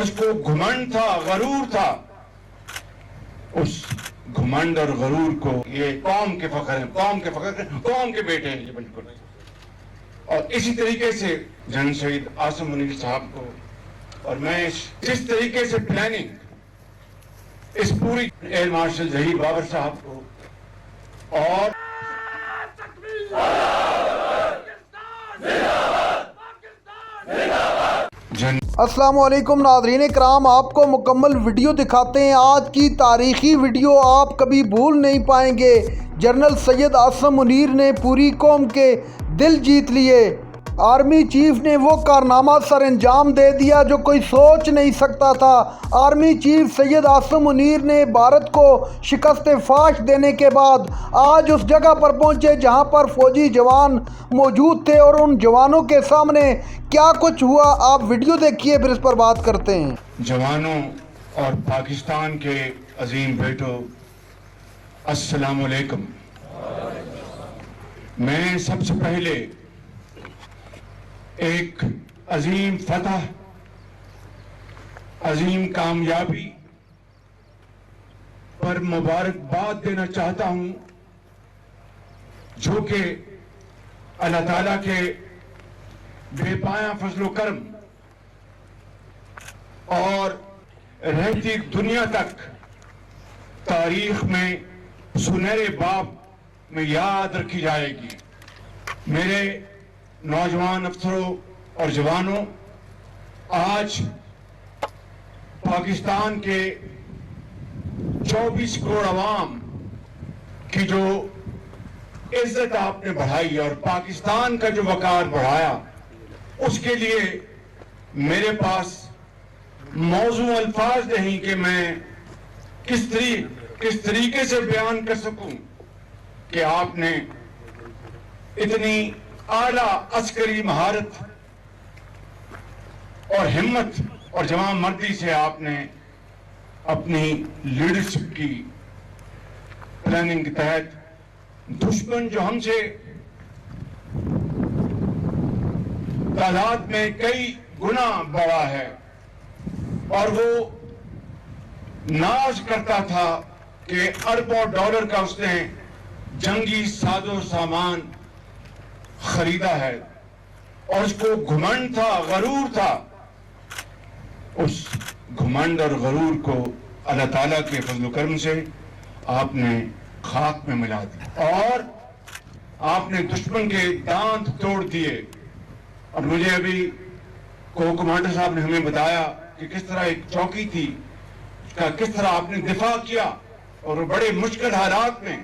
اور اس کو घमंड था, غरूर था. उस घमंड और गरूर को ये कौम के फख्र हैं, कौम के बेटे हैं ये बिल्कुल. और इसी तरीके से जनरल शहीद आसिम मुनीर साहब को और मैं जिस तरीके से प्लानिंग इस पूरी एयर मार्शल जहीर बाबर साहब को और अस्सलाम वालेकुम नाज़रीन कराम, आपको मुकम्मल वीडियो दिखाते हैं। आज की तारीख़ी वीडियो आप कभी भूल नहीं पाएंगे। जनरल सैयद आसिम मुनीर ने पूरी कौम के दिल जीत लिए। आर्मी चीफ ने वो कारनामा सर अंजाम दे दिया जो कोई सोच नहीं सकता था। आर्मी चीफ सैयद आसिम मुनीर ने भारत को शिकस्त फाश देने के बाद आज उस जगह पर पहुंचे जहां पर फौजी जवान मौजूद थे, और उन जवानों के सामने क्या कुछ हुआ आप वीडियो देखिए, फिर इस पर बात करते हैं। जवानों और पाकिस्तान के अजीम बेटों, अस्सलाम वालेकुम। मैं सबसे पहले एक अजीम फतह, अजीम कामयाबी पर मुबारकबाद देना चाहता हूं, जो कि अल्लाह ताला के बेपाया फजलो करम और रहती दुनिया तक तारीख में सुनहरे बाब में याद रखी जाएगी। मेरे नौजवान अफसरों और जवानों, आज पाकिस्तान के 24 करोड़ अवाम की जो इज्जत आपने बढ़ाई और पाकिस्तान का जो वकार बढ़ाया, उसके लिए मेरे पास मौजू अल्फाज नहीं कि मैं किस तरीके से बयान कर सकूं कि आपने इतनी आला अस्करी महारत और हिम्मत और जवान मर्दी से आपने अपनी लीडरशिप की प्लानिंग के तहत दुश्मन जो हमसे तादाद में कई गुना बड़ा है और वो नाज करता था कि अरबों डॉलर का उसने जंगी साजो सामान खरीदा है और उसको घमंड था, गरूर था, उस घमंड और गरूर को अल्लाह ताला के फजल करम से आपने खाक में मिला दिया और आपने दुश्मन के दांत तोड़ दिए। और मुझे अभी कमांडर साहब ने हमें बताया कि किस तरह एक चौकी थी, उसका किस तरह आपने दिफा किया और बड़े मुश्किल हालात में,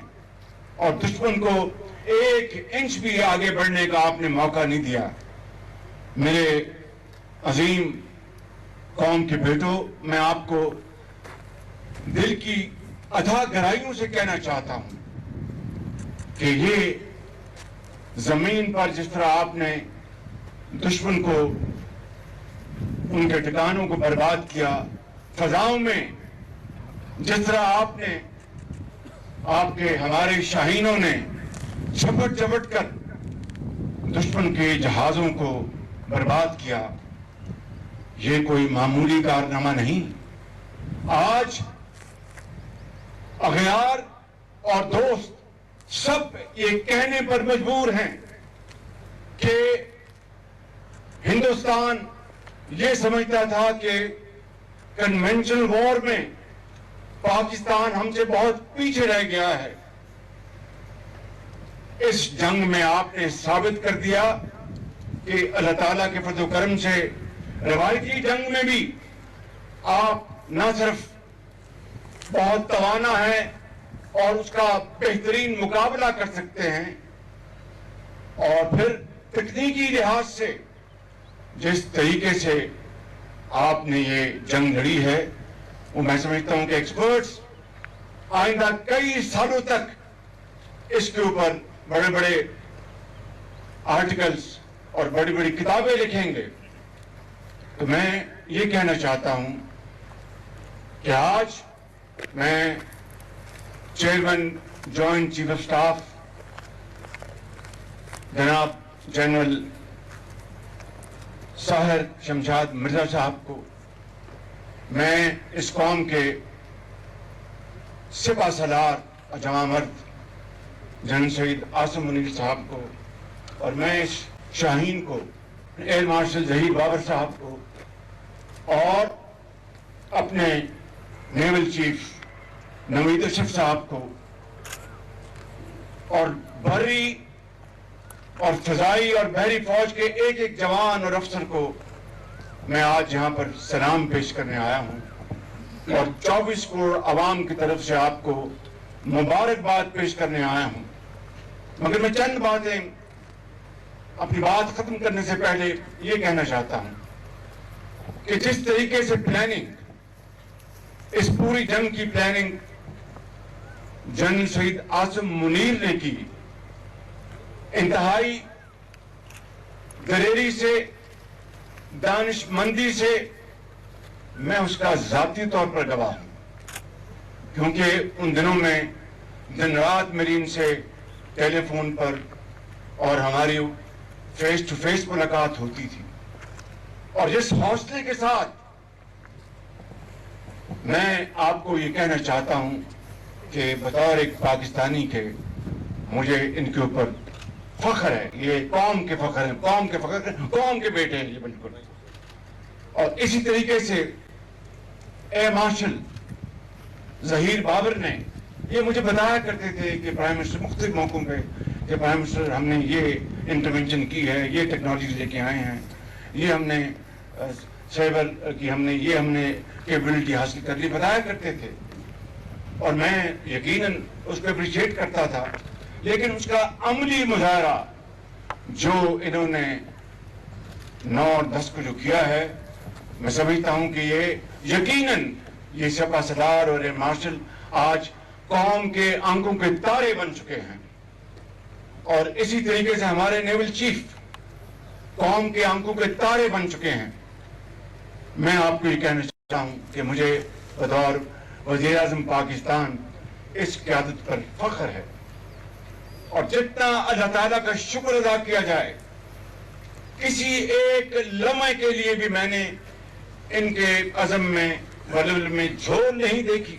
और दुश्मन को एक इंच भी आगे बढ़ने का आपने मौका नहीं दिया। मेरे अजीम कौम के बेटों, मैं आपको दिल की अथाह गहराइयों से कहना चाहता हूं कि ये जमीन पर जिस तरह आपने दुश्मन को उनके ठिकानों को बर्बाद किया, फजाओं में जिस तरह आपके हमारे शाहीनों ने झपट कर दुश्मन के जहाजों को बर्बाद किया, ये कोई मामूली कारनामा नहीं। आज अगयार और दोस्त सब ये कहने पर मजबूर हैं कि हिंदुस्तान ये समझता था कि कन्वेंशनल वॉर में पाकिस्तान हमसे बहुत पीछे रह गया है। इस जंग में आपने साबित कर दिया कि अल्लाह ताला के फजल करम से रवायती जंग में भी आप न सिर्फ बहुत तवाना है और उसका बेहतरीन मुकाबला कर सकते हैं, और फिर तकनीकी लिहाज से जिस तरीके से आपने ये जंग लड़ी है, वो मैं समझता हूं कि एक्सपर्ट्स आइंदा कई सालों तक इसके ऊपर बड़े बड़े आर्टिकल्स और बड़ी बड़ी किताबें लिखेंगे। तो मैं ये कहना चाहता हूं कि आज मैं chairman joint chief of staff जनाब जनरल साहिर शमशाद मिर्जा साहब को میں اس قوم کے سپہ سالار اور جوان مرد جنرل سید عاصم منیر صاحب کو، اور میں اس شاہین کو، ایئر مارشل ظہیر بابر صاحب کو، اور اپنے نیول چیف نوید اشرف صاحب کو، اور بحری اور فضائی اور بحری فوج کے ایک ایک جوان اور افسر کو میں آج یہاں پر سلام پیش کرنے آیا ہوں، اور 24 کروڑ عوام کی طرف سے آپ کو مبارکباد پیش کرنے آیا ہوں۔ مگر میں چند باتیں اپنی بات ختم کرنے سے پہلے یہ کہنا چاہتا ہوں کہ جس طریقے سے پلاننگ، اس پوری جنگ کی پلاننگ جنرل سید عاصم منیر نے کی، انتہائی دلیری سے، دانش مندی سے، میں اس کا ذاتی طور پر گواہ ہوں، کیونکہ ان دنوں میں دن رات میری ان سے ٹیلی فون پر اور ہماری فیس ٹو فیس ملاقات ہوتی تھی، اور جس حوصلے کے ساتھ میں آپ کو یہ کہنا چاہتا ہوں کہ بطور ایک پاکستانی کے مجھے ان کے اوپر فخر ہے، یہ قوم کے فخر ہیں، قوم کے بیٹے ہیں یہ بالکل۔ اور اسی طریقے سے ایئر مارشل ظہیر بابر نے یہ مجھے بتایا کرتے تھے کہ پرائم منسٹر مختلف موقعوں پہ کہ پرائم منسٹر ہم نے یہ انٹرونشن کی ہے، یہ ٹیکنالوجی لے کے آئے ہیں، یہ ہم نے سائبر کی ہم نے کیپبلٹی حاصل کر لی، بتایا کرتے تھے، اور میں یقیناً اس کو اپریشیٹ کرتا تھا، لیکن اس کا عملی مظاہرہ جو انہوں نے 9 اور 10 کو جو کیا ہے، میں سمجھتا ہوں کہ یہ یقیناً یہ سپہ سالار اور ایئر مارشل آج قوم کے آنکھوں کے تارے بن چکے ہیں، اور اسی طریقے سے ہمارے نیول چیف قوم کے آنکھوں کے تارے بن چکے ہیں۔ میں آپ کو یہ کہنا چاہتا ہوں کہ مجھے بطور وزیر اعظم پاکستان اس قیادت پر فخر ہے، اور جتنا اللہ تعالیٰ کا شکر ادا کیا جائے، کسی ایک لمحے کے لیے بھی میں نے ان کے عزم میں ولول میں جھول نہیں دیکھی۔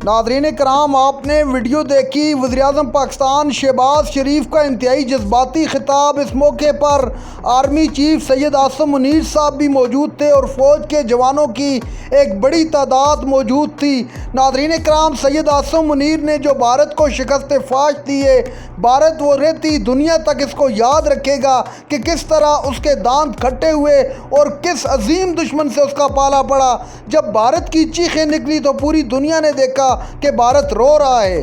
ناظرین کرام، آپ نے ویڈیو دیکھی وزیراعظم پاکستان شہباز شریف کا انتہائی جذباتی خطاب۔ اس موقع پر آرمی چیف سید عاصم منیر صاحب بھی موجود تھے اور فوج کے جوانوں کی ایک بڑی تعداد موجود تھی۔ ناظرین کرام، سید عاصم منیر نے جو بھارت کو شکست فاش دی ہے، بھارت وہ رہتی دنیا تک اس کو یاد رکھے گا کہ کس طرح اس کے دانت کھٹے ہوئے اور کس عظیم دشمن سے اس کا پالا پڑا۔ جب بھارت کی چیخیں نکلی تو پوری دنیا نے دیکھا کہ بھارت رو رہا ہے۔